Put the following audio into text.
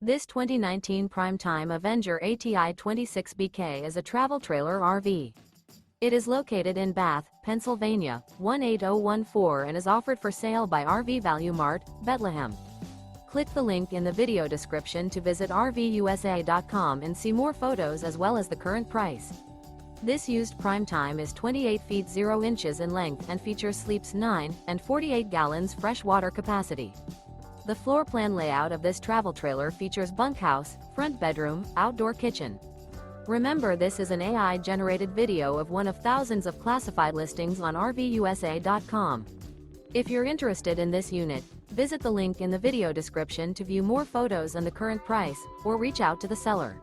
This 2019 Prime Time Avenger ATI 26BK is a travel trailer RV. It is located in Bath, Pennsylvania, 18014 and is offered for sale by RV Value Mart, Behtlehem. Click the link in the video description to visit RVUSA.com and see more photos as well as the current price. This used Prime Time is 28 feet 0 inches in length and features sleeps 9 and 48 gallons fresh water capacity. The floor plan layout of this travel trailer features bunkhouse, front bedroom, outdoor kitchen. Remember, this is an AI-generated video of one of thousands of classified listings on RVUSA.com. If you're interested in this unit, visit the link in the video description to view more photos and the current price, or reach out to the seller.